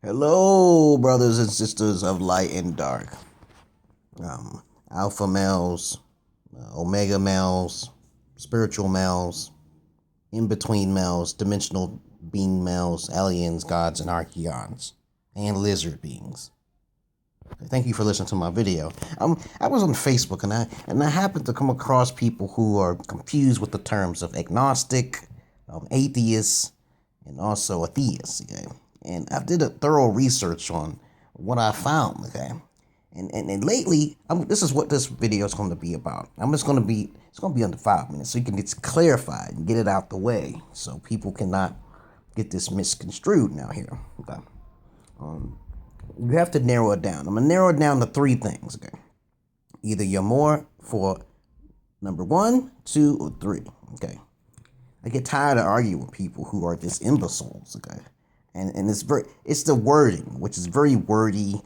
Hello, brothers and sisters of light and dark. Alpha males, omega males, spiritual males, in between males, dimensional being males, aliens, gods, and archeons, and lizard beings. Thank you for listening to my video. I was on Facebook and I happened to come across people who are confused with the terms of agnostic, atheist, and also a theist. Okay, and I did a thorough research on what I found. Okay, and lately, this is what this video is going to be about. It's going to be under 5 minutes, so you can get clarified and get it out the way, so people cannot get this misconstrued now here. Okay. You have to narrow it down. I'm going to narrow it down to 3 things, okay? Either you're more for number 1, 2, or 3, okay? I get tired of arguing with people who are just imbeciles, okay? And it's the wording, which is very wordy.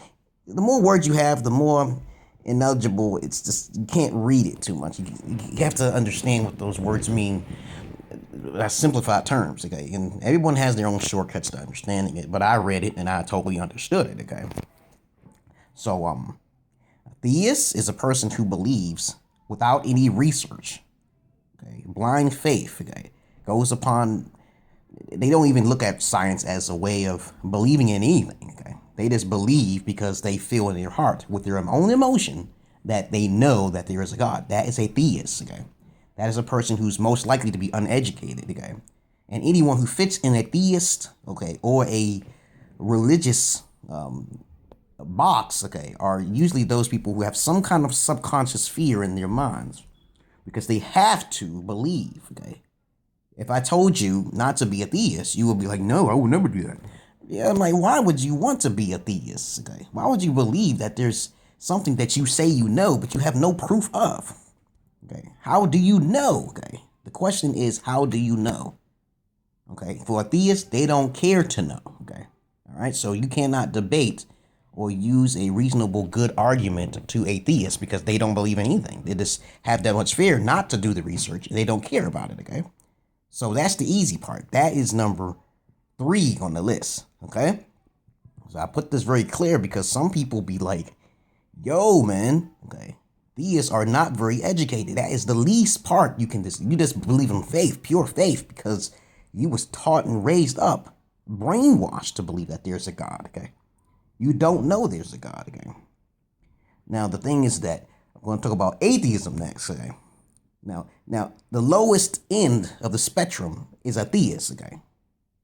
The more words you have, the more ineligible. It's just, you can't read it too much. You have to understand what those words mean. Simplified terms, okay? And everyone has their own shortcuts to understanding it, but I read it and I totally understood it, okay? So, a theist is a person who believes without any research, okay? Blind faith, okay? Goes upon, they don't even look at science as a way of believing in anything, okay? They just believe because they feel in their heart with their own emotion that they know that there is a God. That is a theist, okay? That is a person who's most likely to be uneducated, okay? And anyone who fits in a theist, okay, or a religious box, okay, are usually those people who have some kind of subconscious fear in their minds because they have to believe, okay? If I told you not to be a theist, you would be like, no, I would never do that. Yeah, I'm like, why would you want to be a theist, okay? Why would you believe that there's something that you say you know, but you have no proof of? Okay, how do you know? Okay, the question is, how do you know? Okay, for a theist, they don't care to know. Okay, all right, so you cannot debate or use a reasonable, good argument to a theist because they don't believe in anything. They just have that much fear not to do the research. They don't care about it. Okay, so that's the easy part. That is number 3 on the list. Okay, so I put this very clear because some people be like, yo, man, okay, theists are not very educated. That is the least part you just believe in faith, pure faith, because you was taught and raised up, brainwashed to believe that there's a God, okay? You don't know there's a God, okay? Now, the thing is that I'm going to talk about atheism next, okay? Now, the lowest end of the spectrum is a theist, okay?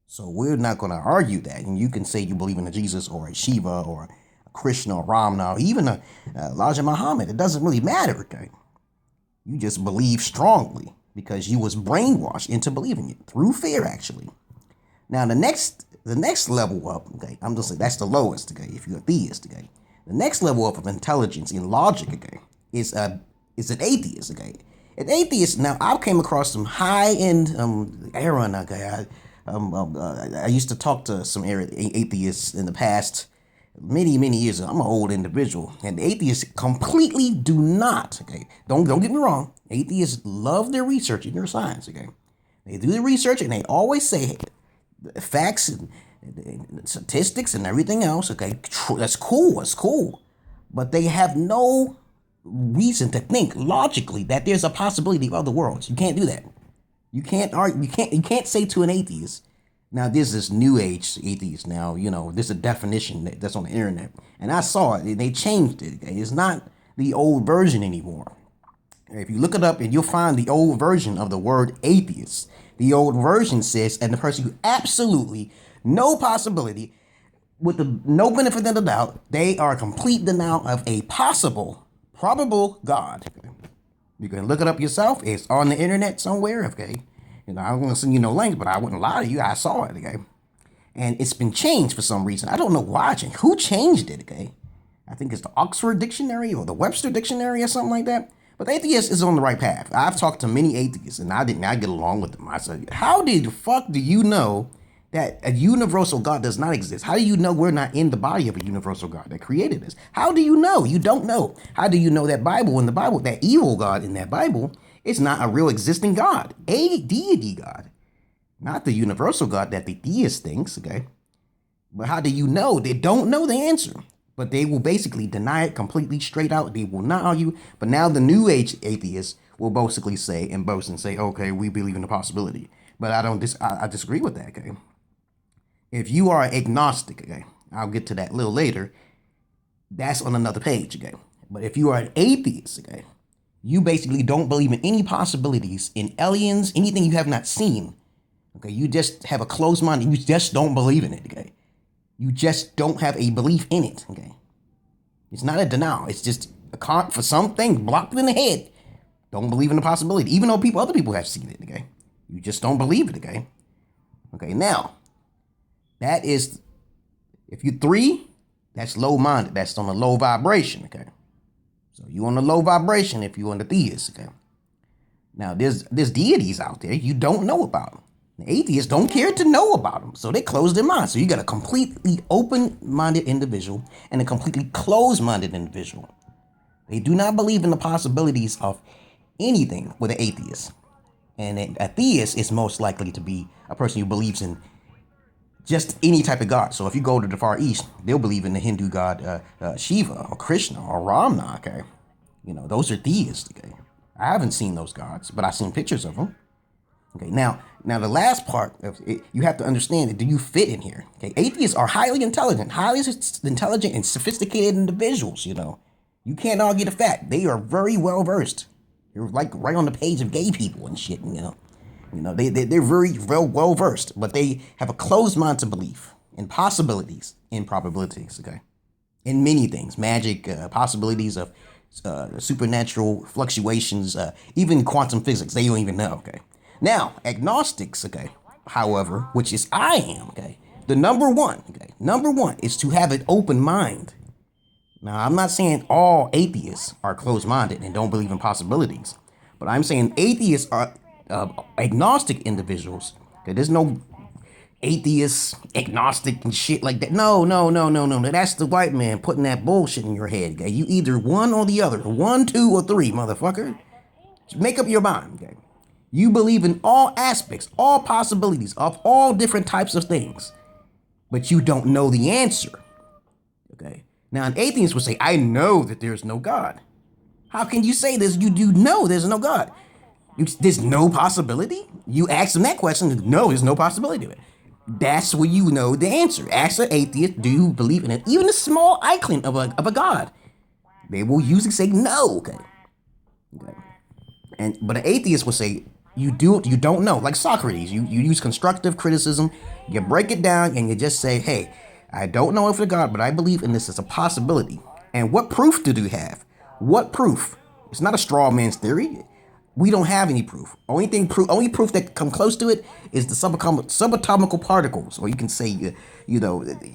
So we're not going to argue that. And you can say you believe in a Jesus or a Shiva or Krishna or Ramna, or even a Elijah Muhammad. It doesn't really matter, okay? You just believe strongly because you was brainwashed into believing it through fear, actually. Now, the next level up, okay, I'm just saying that's the lowest, okay, if you're a theist, okay? The next level up of intelligence and logic, okay, is an atheist, okay? An atheist, now, I came across some high-end Aaron, okay? I used to talk to some atheists in the past, many years ago. I'm an old individual, and atheists completely do not, okay, don't get me wrong, atheists love their research and their science, okay? They do the research and they always say facts and statistics and everything else, okay? That's cool, but they have no reason to think logically that there's a possibility of other worlds. You can't do that. You can't argue, you can't say to an atheist, now, there's this new age atheist now, there's a definition that's on the internet. And I saw it, they changed it. It's not the old version anymore. If you look it up, and you'll find the old version of the word atheist. The old version says, and the person who absolutely no possibility, with no benefit of the doubt, they are complete denial of a probable God. You can look it up yourself. It's on the internet somewhere, okay? I don't want to send you no links, but I wouldn't lie to you. I saw it, okay? And it's been changed for some reason. I don't know why. Who changed it, okay? I think it's the Oxford Dictionary or the Webster Dictionary or something like that. But the atheist is on the right path. I've talked to many atheists, and I did not get along with them. I said, how the fuck do you know that a universal God does not exist? How do you know we're not in the body of a universal God that created us? How do you know? You don't know. How do you know that that evil God in that Bible, it's not a real existing God, a deity God, not the universal God that the theist thinks, okay? But how do you know? They don't know the answer. But they will basically deny it completely straight out. They will not argue. But now the new age atheists will basically say and boast and say, okay, we believe in the possibility. But I disagree with that, okay? If you are agnostic, okay, I'll get to that a little later. That's on another page, okay? But if you are an atheist, okay, you basically don't believe in any possibilities in aliens, anything you have not seen. Okay, you just have a closed mind. You just don't believe in it, okay? You just don't have a belief in it, okay? It's not a denial. It's just for something blocked in the head. Don't believe in the possibility, even though other people have seen it, okay? You just don't believe it, okay? Okay, now, that is, if you're 3, that's low-minded. That's on a low vibration, okay? So you on a low vibration if you're on the theist, okay? Now, there's deities out there you don't know about. The atheists don't care to know about them, so they close their mind. So you got a completely open-minded individual and a completely closed-minded individual. They do not believe in the possibilities of anything with an atheist. And a theist is most likely to be a person who believes in just any type of god. So if you go to the Far East, they'll believe in the Hindu god Shiva or Krishna or Ramna, okay? You know, those are theists, okay? I haven't seen those gods, but I've seen pictures of them. Okay, now the last part of it, you have to understand, do you fit in here? Okay, atheists are highly intelligent and sophisticated individuals, you know. You can't argue the fact. They are very well versed. They're like right on the page of gay people and shit, you know. They're very well versed, but they have a closed mind to belief in possibilities, in probabilities, okay? In many things, magic, possibilities of supernatural fluctuations, even quantum physics, they don't even know, okay? Now, agnostics, okay, however, which is I am, okay, the number one is to have an open mind. Now, I'm not saying all atheists are closed-minded and don't believe in possibilities, but I'm saying atheists are agnostic individuals. Okay, there's no atheist, agnostic, and shit like that. No. That's the white man putting that bullshit in your head. Okay, you either one or the other, 1, 2, or 3, motherfucker. Just make up your mind. Okay, you believe in all aspects, all possibilities of all different types of things, but you don't know the answer. Okay, now an atheist would say, "I know that there's no God." How can you say this? You do know there's no God. There's no possibility? You ask them that question, no, there's no possibility of it. That's where you know the answer. Ask an atheist, do you believe in it? Even a small inkling of a God. They will usually say no, okay? But an atheist will say, you don't know. Like Socrates, you use constructive criticism, you break it down, and you just say, hey, I don't know if it's a God, but I believe in this as a possibility. And what proof do you have? What proof? It's not a straw man's theory. We don't have any proof. Only proof that come close to it is the subatomical particles, or you can say,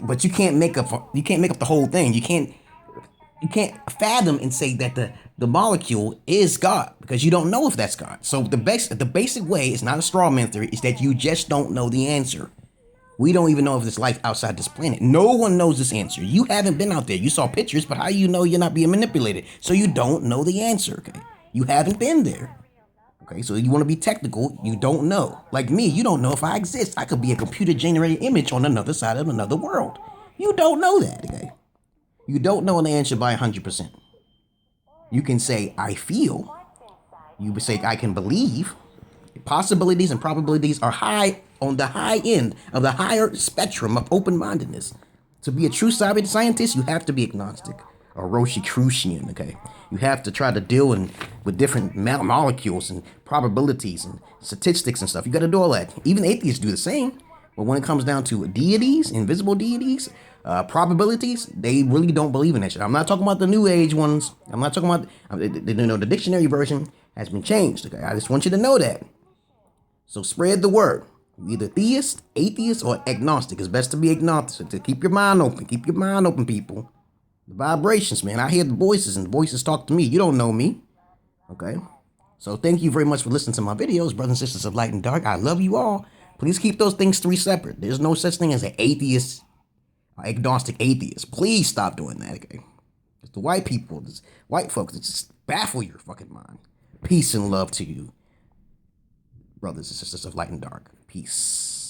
but you can't make up the whole thing. You can't fathom and say that the molecule is God, because you don't know if that's God. So the basic way, it's not a straw man theory, is that you just don't know the answer. We don't even know if there's life outside this planet. No one knows this answer. You haven't been out there. You saw pictures, but how do you know you're not being manipulated? So you don't know the answer, okay? You haven't been there. Okay, so you want to be technical, you don't know. Like me, you don't know if I exist. I could be a computer-generated image on another side of another world. You don't know that, okay? You don't know an answer by 100%. You can say, I feel. You would say, I can believe. Possibilities and probabilities are high on the high end of the higher spectrum of open-mindedness. To be a true scientist, you have to be agnostic or Rosicrucian, okay? You have to try to deal with different molecules and probabilities and statistics and stuff. You got to do all that. Even atheists do the same. But when it comes down to deities, invisible deities, probabilities, they really don't believe in that shit. I'm not talking about the new age ones. I'm not talking about, the dictionary version has been changed, okay? I just want you to know that. So spread the word. Either theist, atheist, or agnostic. It's best to be agnostic, to keep your mind open. Keep your mind open, people. The vibrations, man. I hear the voices, and the voices talk to me. You don't know me. Okay? So thank you very much for listening to my videos, brothers and sisters of light and dark. I love you all. Please keep those things 3 separate. There's no such thing as an atheist, agnostic atheist. Please stop doing that, okay? It's the white people, it's white folks, that just baffle your fucking mind. Peace and love to you, brothers and sisters of light and dark. Peace.